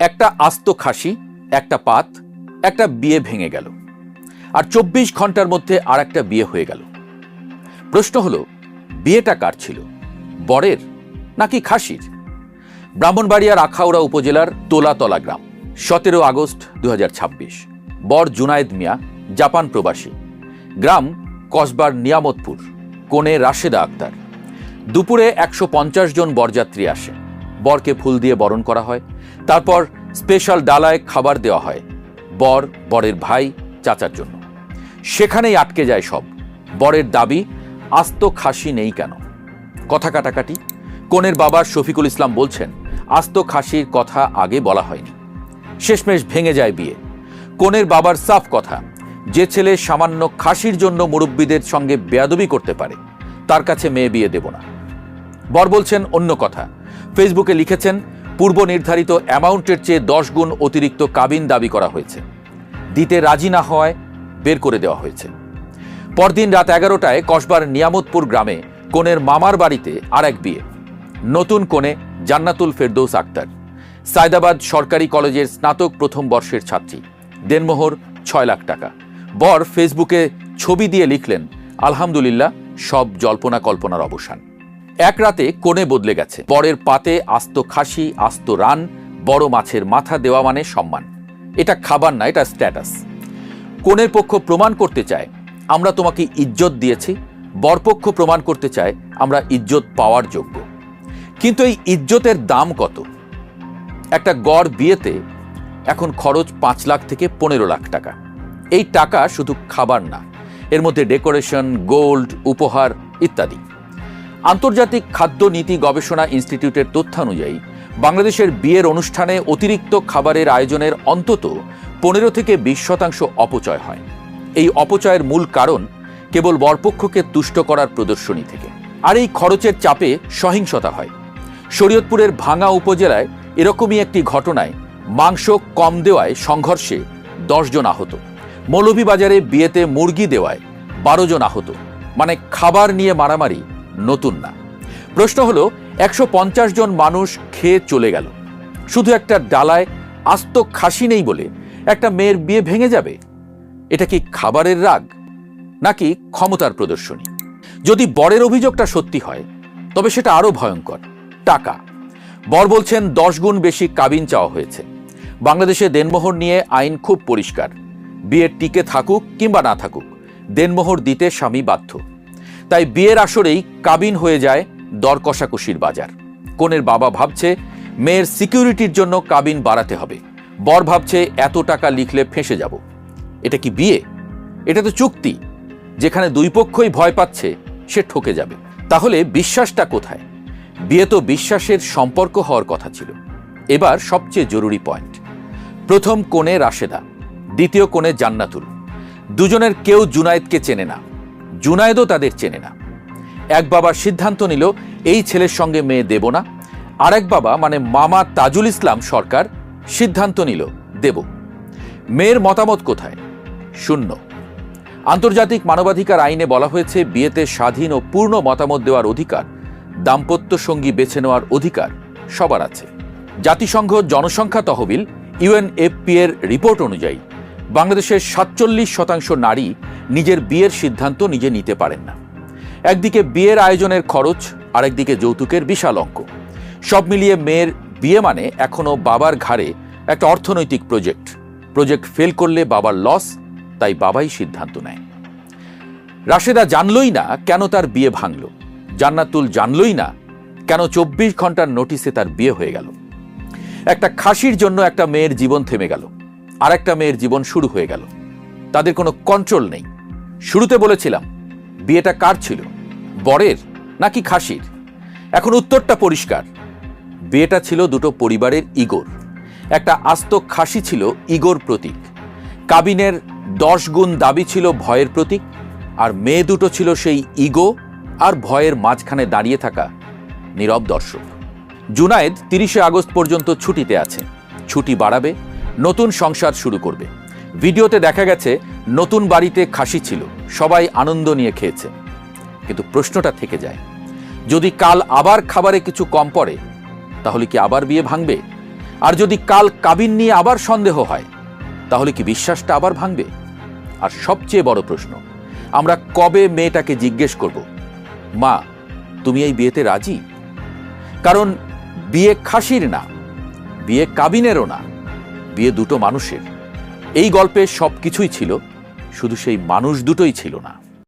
একটা আস্ত খাসি, একটা পাত, একটা বিয়ে ভেঙে গেল, আর 24 ঘন্টার মধ্যে আর একটা বিয়ে হয়ে গেল। প্রশ্ন হলো, বিয়েটা কার ছিল, বরের নাকি খাসির? ব্রাহ্মণবাড়িয়ার আখাউড়া উপজেলার তোলাতলা গ্রাম, 17 আগস্ট 2026। বর জুনায়েদ মিয়া, জাপান প্রবাসী। গ্রাম কসবার নিয়ামতপুর। কনে রাশেদা আক্তার। দুপুরে 150 জন বরযাত্রী আসে। বরকে ফুল দিয়ে বরণ করা হয়, তারপর স্পেশাল ডালায় খাবার দেওয়া হয় বর, বরের ভাই, চাচার জন্য। সেখানেই আটকে যায় সব। বরের দাবি, আস্ত খাসি নেই কেন? কথা কাটাকাটি। কনের বাবা শফিকুল ইসলাম বলছেন, আস্ত খাসির কথা আগে বলা হয়নি। শেষমেশ ভেঙে যায় বিয়ে। কনের বাবার সাফ কথা, যে ছেলে সামান্য খাসির জন্য মুরব্বীদের সঙ্গে বেয়াদবি করতে পারে, তার কাছে মেয়ে বিয়ে দেব না। বর বলছেন অন্য কথা। ফেসবুকে লিখেছেন, পূর্ব নির্ধারিত অ্যামাউন্টের চেয়ে 10 গুণ অতিরিক্ত কাবিন দাবি করা হয়েছে। দিতে রাজি না হওয়ায় বের করে দেওয়া হয়েছে। পরদিন রাত 11টায় কসবার নিয়ামতপুর গ্রামে কনের মামার বাড়িতে আর এক বিয়ে। নতুন কনে জান্নাতুল ফেরদৌস আক্তার, সায়দাবাদ সরকারি কলেজের স্নাতক প্রথম বর্ষের ছাত্রী। দেনমোহর 6 লাখ টাকা। বর ফেসবুকে ছবি দিয়ে লিখলেন, আলহামদুলিল্লাহ, সব জল্পনা কল্পনার অবসান। এক রাতে কনে বদলে গেছে। বরের পাতে আস্ত খাসি, আস্ত রান, বড় মাছের মাথা দেওয়া মানে সম্মান। এটা খাবার না, এটা স্ট্যাটাস। কনের পক্ষ প্রমাণ করতে চায়, আমরা তোমাকে ইজ্জত দিয়েছি। বরপক্ষ প্রমাণ করতে চায়, আমরা ইজ্জত পাওয়ার যোগ্য। কিন্তু এই ইজ্জতের দাম কত? একটা গড় বিয়েতে এখন খরচ 5 লাখ থেকে 15 লাখ টাকা। এই টাকা শুধু খাবার না, এর মধ্যে ডেকোরেশন, গোল্ড, উপহার ইত্যাদি। আন্তর্জাতিক খাদ্য নীতি গবেষণা ইনস্টিটিউটের তথ্যানুযায়ী বাংলাদেশের বিয়ের অনুষ্ঠানে অতিরিক্ত খাবারের আয়োজনের অন্তত 15 থেকে 20% অপচয় হয়। এই অপচয়ের মূল কারণ কেবল বরপক্ষকে তুষ্ট করার প্রদর্শনী থেকে। আর এই খরচের চাপে সহিংসতা হয়। শরীয়তপুরের ভাঙ্গা উপজেলায় এরকমই একটি ঘটনায় মাংস কম দেওয়ায় সংঘর্ষে 10 জন আহত। মৌলভীবাজারে বিয়েতে মুরগি দেওয়ায় 12 জন আহত। মানে খাবার নিয়ে মারামারি নতুন না। প্রশ্ন হলো, 150 জন মানুষ খেয়ে চলে গেল, শুধু একটা ডালায় আস্ত খাসি নেই বলে একটা মেয়ের বিয়ে ভেঙে যাবে? এটা কি খাবারের রাগ নাকি ক্ষমতার প্রদর্শনী? যদি বরের অভিযোগটা সত্যি হয়, তবে সেটা আরো ভয়ঙ্কর। টাকা। বর বলছেন 10 গুণ বেশি কাবিন চাওয়া হয়েছে। বাংলাদেশে দেনমোহর নিয়ে আইন খুব পরিষ্কার। বিয়ের টিকে থাকুক কিংবা না থাকুক, দেনমোহর দিতে স্বামী বাধ্য। তাই বিয়ের আসরেই কাবিন হয়ে যায় দর কষাকষির বাজার। কনের বাবা ভাবছে মেয়ের সিকিউরিটির জন্য কাবিন বাড়াতে হবে। বর ভাবছে এত টাকা লিখলে ফেঁসে যাব। এটা কি বিয়ে? এটা তো চুক্তি। যেখানে দুই পক্ষই ভয় পাচ্ছে সে ঠকে যাবে। তাহলে বিশ্বাসটা কোথায়? বিয়ে তো বিশ্বাসের সম্পর্ক হওয়ার কথা ছিল। এবার সবচেয়ে জরুরি পয়েন্ট। প্রথম কনে রাশেদা, দ্বিতীয় কনে জান্নাতুল। দুজনের কেউ জুনায়েদকে চেনে না, জুনায়েদও তাদের চেনে না। এক বাবা সিদ্ধান্ত নিল এই ছেলের সঙ্গে মেয়ে দেব না। আরেক বাবা মানে মামা তাজুল ইসলাম সরকার সিদ্ধান্ত নিল দেব। মেয়ের মতামত কোথায়? শূন্য। আন্তর্জাতিক মানবাধিকার আইনে বলা হয়েছে, বিয়েতে স্বাধীন ও পূর্ণ মতামত দেওয়ার অধিকার, দাম্পত্য সঙ্গী বেছে নেওয়ার অধিকার সবার আছে। জাতিসংঘ জনসংখ্যা তহবিল UNFPA এর রিপোর্ট অনুযায়ী বাংলাদেশের 47% নারী নিজের বিয়ের সিদ্ধান্ত নিজে নিতে পারেন না। একদিকে বিয়ের আয়োজনের খরচ, আরেকদিকে যৌতুকের বিশাল অঙ্ক। সব মিলিয়ে মেয়ের বিয়ে মানে এখনো বাবার ঘাড়ে একটা অর্থনৈতিক প্রজেক্ট ফেল করলে বাবার লস, তাই বাবাই সিদ্ধান্ত নেয়। রাশেদা জানলই না কেন তার বিয়ে ভাঙল। জান্নাতুল জানলই না কেন 24 ঘন্টার নোটিসে তার বিয়ে হয়ে গেল। একটা খাসির জন্য একটা মেয়ের জীবন থেমে গেল, আর একটা মেয়ের জীবন শুরু হয়ে গেল। তাদের কোনো কন্ট্রোল নেই। শুরুতে বলেছিলাম, বিয়েটা কার ছিল, বরের নাকি খাসির? এখন উত্তরটা পরিষ্কার। বিয়েটা ছিল দুটো পরিবারের ইগোর। একটা আস্ত খাসি ছিল ইগোর প্রতীক। কাবিনের 10 গুণ দাবি ছিল ভয়ের প্রতীক। আর মেয়ে দুটো ছিল সেই ইগো আর ভয়ের মাঝখানে দাঁড়িয়ে থাকা নীরব দর্শক। জুনায়েদ 30 আগস্ট পর্যন্ত ছুটিতে আছে। ছুটি বাড়াবে, নতুন সংসার শুরু করবে। ভিডিওতে দেখা গেছে নতুন বাড়িতে খাসি ছিল, সবাই আনন্দ নিয়ে খেয়েছে। কিন্তু প্রশ্নটা থেকে যায়, যদি কাল আবার খাবারে কিছু কম পড়ে, তাহলে কি আবার বিয়ে ভাঙবে? আর যদি কাল কাবিন নিয়ে আবার সন্দেহ হয়, তাহলে কি বিশ্বাসটা আবার ভাঙবে? আর সবচেয়ে বড় প্রশ্ন, আমরা কবে মেয়েটাকে জিজ্ঞেস করব, মা তুমি এই বিয়েতে রাজি? কারণ বিয়ে খাসির না, বিয়ে কাবিনেরও না, বিয়ে দুটো মানুষের। এই গল্পে সবকিছুই ছিল, শুধু সেই মানুষ দুটোই ছিল না।